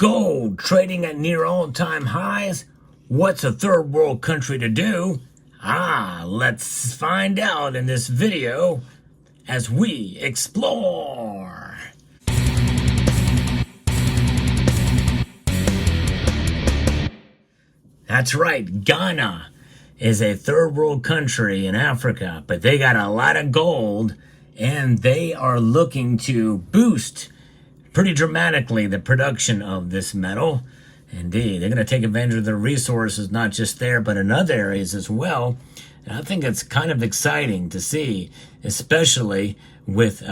Gold trading at near all-time highs? What's a third world country to do? Let's find out in this video as we explore. That's right, Ghana is a third world country in Africa, but they got a lot of gold and they are looking to boost pretty dramatically the production of this metal. Indeed, they're going to take advantage of the resources, not just there, but in other areas as well. And I think it's kind of exciting to see, especially with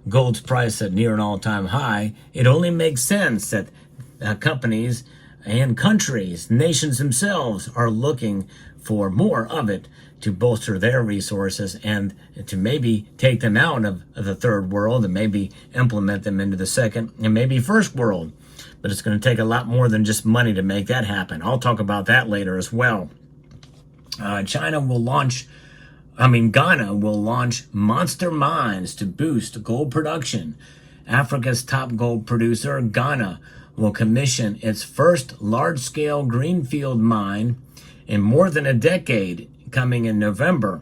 gold's price at near an all-time high. It only makes sense that companies and countries, nations themselves, are looking for more of it to bolster their resources and to maybe take them out of the third world and maybe implement them into the second and maybe first world. But it's going to take a lot more than just money to make that happen. I'll talk about that later as well. Ghana will launch monster mines to boost gold production. Africa's top gold producer, Ghana, will commission its first large-scale greenfield mine in more than a decade, coming in November,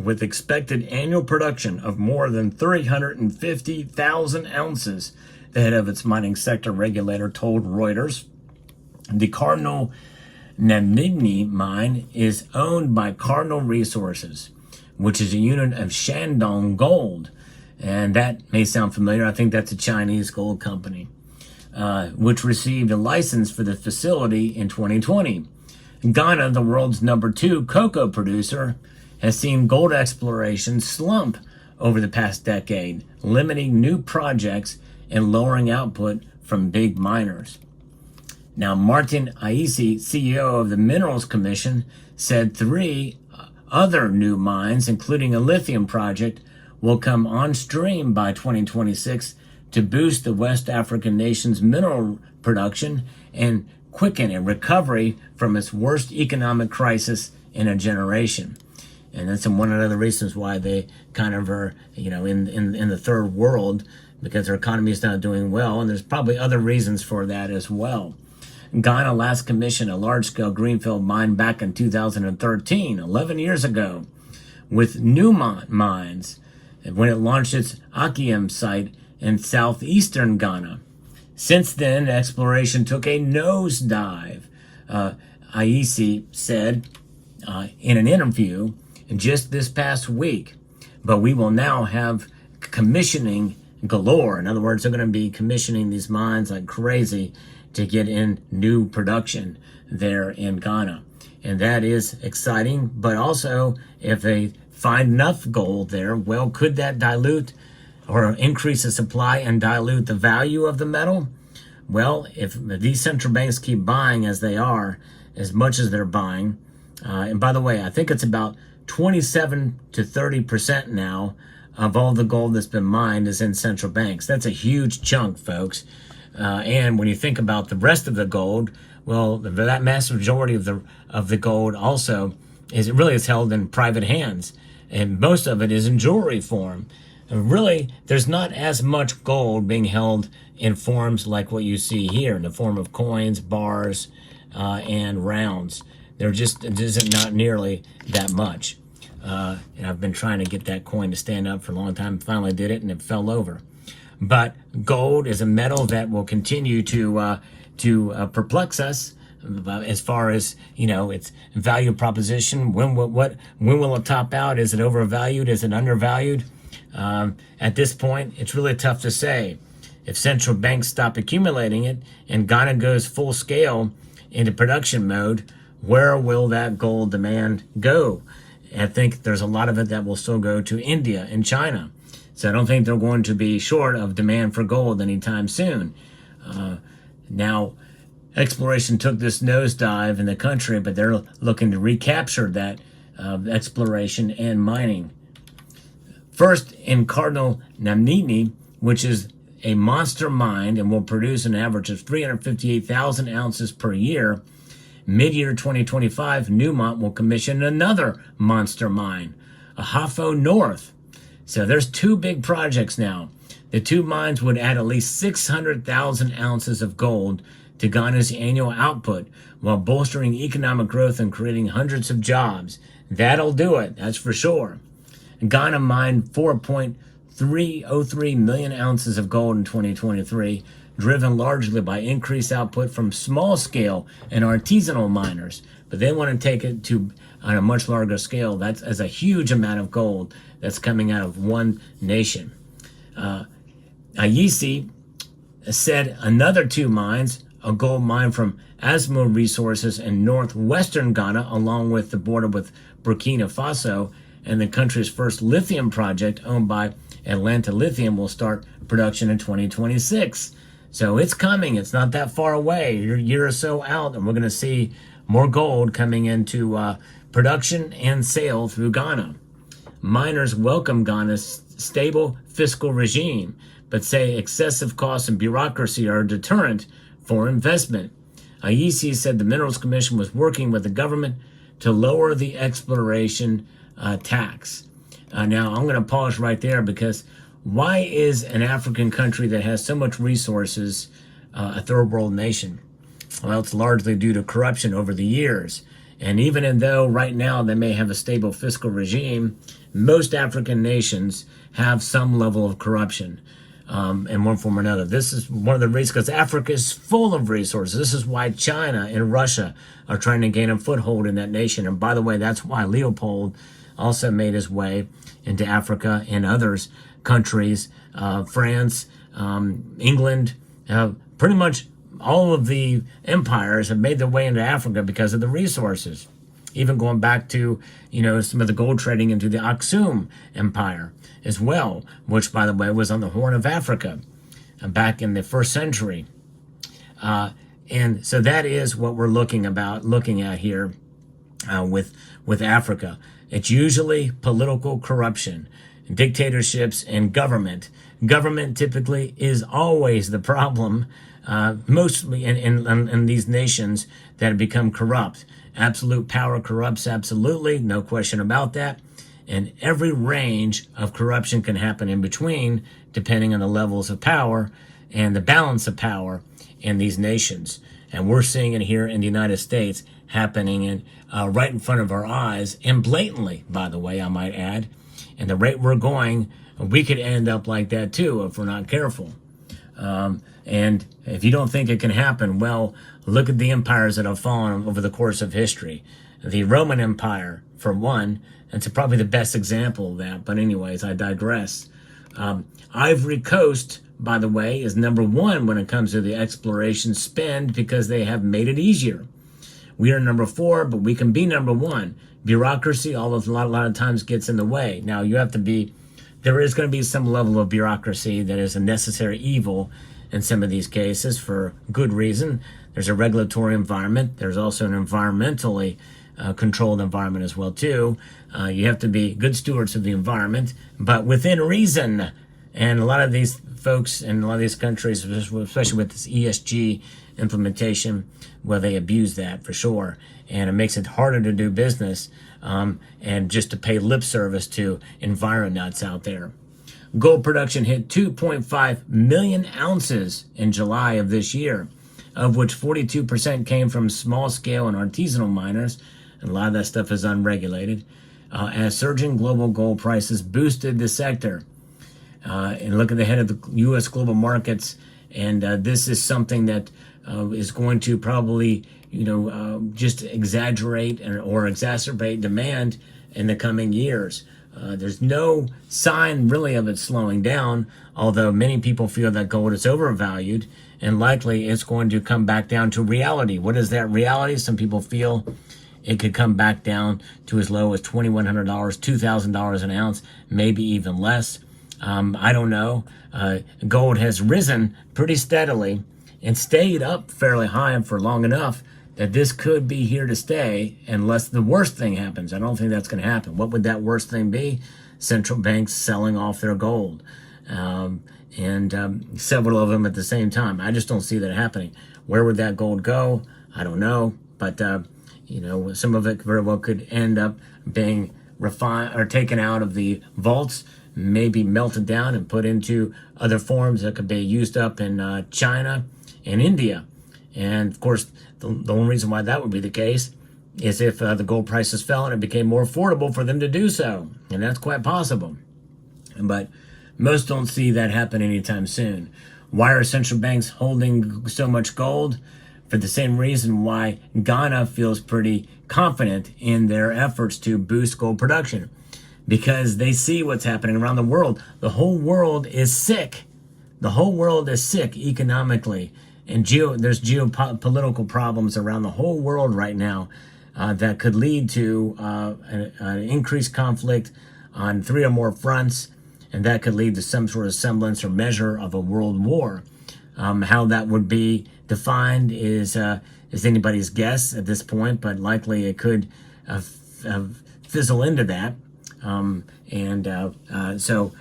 with expected annual production of more than 350,000 ounces, the head of its mining sector regulator told Reuters. The Cardinal Namibni mine is owned by Cardinal Resources, which is a unit of Shandong Gold. And that may sound familiar. I think that's a Chinese gold company, which received a license for the facility in 2020. Ghana, the world's #2 cocoa producer, has seen gold exploration slump over the past decade, limiting new projects and lowering output from big miners. Now, Martin Aisi, CEO of the Minerals Commission, said 3 other new mines, including a lithium project, will come on stream by 2026 to boost the West African nation's mineral production and quicken a recovery from its worst economic crisis in a generation. And that's one of the reasons why they kind of are, in the third world, because their economy is not doing well. And there's probably other reasons for that as well. Ghana last commissioned a large-scale greenfield mine back in 2013, 11 years ago, with Newmont Mines, when it launched its Akiem site in southeastern Ghana. Since then, exploration took a nosedive, Aisi said in an interview just this past week. But we will now have commissioning galore. In other words, they're going to be commissioning these mines like crazy to get in new production there in Ghana. And that is exciting. But also, if they find enough gold there, well, could that dilute or increase the supply and dilute the value of the metal? Well, if these central banks keep buying as they are, as much as they're buying, and by the way, I think it's about 27 to 30% now of all the gold that's been mined is in central banks. That's a huge chunk, folks. And when you think about the rest of the gold, well, that massive majority of the gold also is held in private hands, and most of it is in jewelry form. And really, there's not as much gold being held in forms like what you see here, in the form of coins, bars, and rounds. There just isn't not nearly that much. And I've been trying to get that coin to stand up for a long time. Finally did it, and it fell over. But gold is a metal that will continue to perplex us as far as its value proposition. When will it top out? Is it overvalued? Is it undervalued? At this point, it's really tough to say. If central banks stop accumulating it and Ghana goes full scale into production mode, where will that gold demand go? I think there's a lot of it that will still go to India and China. So I don't think they're going to be short of demand for gold anytime soon. Now, exploration took this nosedive in the country, but they're looking to recapture that exploration and mining. First, in Cardinal Namibni, which is a monster mine and will produce an average of 358,000 ounces per year, mid-year 2025, Newmont will commission another monster mine, Ahafo North. So there's 2 big projects now. The two mines would add at least 600,000 ounces of gold to Ghana's annual output while bolstering economic growth and creating hundreds of jobs. That'll do it, that's for sure. Ghana mined 4.303 million ounces of gold in 2023, driven largely by increased output from small-scale and artisanal miners. But they want to take it to on a much larger scale. That's as a huge amount of gold that's coming out of one nation. Ayisi said another two mines, a gold mine from Asmo Resources in northwestern Ghana, along with the border with Burkina Faso, and the country's first lithium project owned by Atlanta Lithium will start production in 2026. So it's coming. It's not that far away. You're a year or so out, and we're going to see more gold coming into production and sale through Ghana. Miners welcome Ghana's stable fiscal regime, but say excessive costs and bureaucracy are a deterrent for investment. Ayisi said the Minerals Commission was working with the government to lower the exploration tax. Now, I'm going to pause right there because why is an African country that has so much resources a third world nation? Well, it's largely due to corruption over the years. And even though right now they may have a stable fiscal regime, most African nations have some level of corruption in one form or another. This is one of the reasons, because Africa is full of resources. This is why China and Russia are trying to gain a foothold in that nation. And by the way, that's why Leopold also made his way into Africa and others countries, France, England, pretty much all of the empires have made their way into Africa because of the resources. Even going back to, some of the gold trading into the Aksum Empire as well, which, by the way, was on the Horn of Africa back in the 1st century. And so that is what we're looking at here with Africa. It's usually political corruption, dictatorships, and government. Government typically is always the problem, mostly in these nations that have become corrupt. Absolute power corrupts absolutely, no question about that. And every range of corruption can happen in between, depending on the levels of power and the balance of power in these nations. And we're seeing it here in the United States happening right in front of our eyes, and blatantly, by the way, I might add. And the rate we're going, we could end up like that too if we're not careful. And if you don't think it can happen, well, look at the empires that have fallen over the course of history. The Roman Empire, for one, it's probably the best example of that. But anyways, I digress. Ivory Coast, by the way, is number one when it comes to the exploration spend because they have made it easier. We are number 4, but we can be number 1. Bureaucracy, a lot of times gets in the way. Now, there is going to be some level of bureaucracy that is a necessary evil in some of these cases for good reason. There's a regulatory environment. There's also an environmentally controlled environment as well, too. You have to be good stewards of the environment, but within reason. And a lot of these folks in a lot of these countries, especially with this ESG implementation, well, they abuse that for sure. And it makes it harder to do business and just to pay lip service to enviro-nuts out there. Gold production hit 2.5 million ounces in July of this year, of which 42% came from small-scale and artisanal miners, and a lot of that stuff is unregulated, as surging global gold prices boosted the sector. And look at the head of the U.S. global markets, and this is something that is going to probably, just exaggerate or exacerbate demand in the coming years. There's no sign really of it slowing down, although many people feel that gold is overvalued, and likely it's going to come back down to reality. What is that reality? Some people feel it could come back down to as low as $2,100, $2,000 an ounce, maybe even less. I don't know. Gold has risen pretty steadily and stayed up fairly high for long enough that this could be here to stay unless the worst thing happens. I don't think that's going to happen. What would that worst thing be? Central banks selling off their gold, and several of them at the same time. I just don't see that happening. Where would that gold go? I don't know. But, some of it very well could end up being refined or taken out of the vaults may be melted down and put into other forms that could be used up in China and India. And of course, the only reason why that would be the case is if the gold prices fell and it became more affordable for them to do so. And that's quite possible. But most don't see that happen anytime soon. Why are central banks holding so much gold? For the same reason why Ghana feels pretty confident in their efforts to boost gold production. Because they see what's happening around the world. The whole world is sick. The whole world is sick economically. And there's geopolitical problems around the whole world right now that could lead to an increased conflict on 3 or more fronts. And that could lead to some sort of semblance or measure of a world war. How that would be defined is anybody's guess at this point, but likely it could fizzle into that. So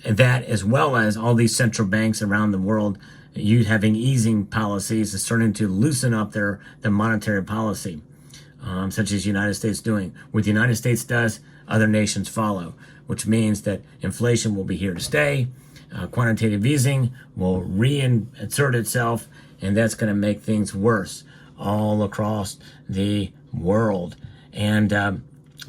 that, as well as all these central banks around the world, you having easing policies is starting to loosen up their monetary policy, such as the United States doing. What the United States does, other nations follow, which means that inflation will be here to stay. Quantitative easing will reinsert itself, and that's going to make things worse all across the world. And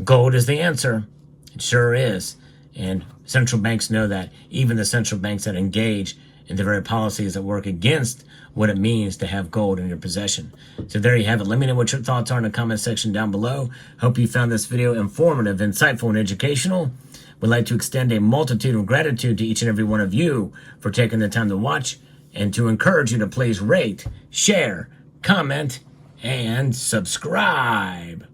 gold is the answer. It sure is. And central banks know that. Even the central banks that engage in the very policies that work against what it means to have gold in your possession. So there you have it. Let me know what your thoughts are in the comment section down below. Hope you found this video informative, insightful, and educational. Would like to extend a multitude of gratitude to each and every one of you for taking the time to watch, and to encourage you to please rate, share, comment, and subscribe.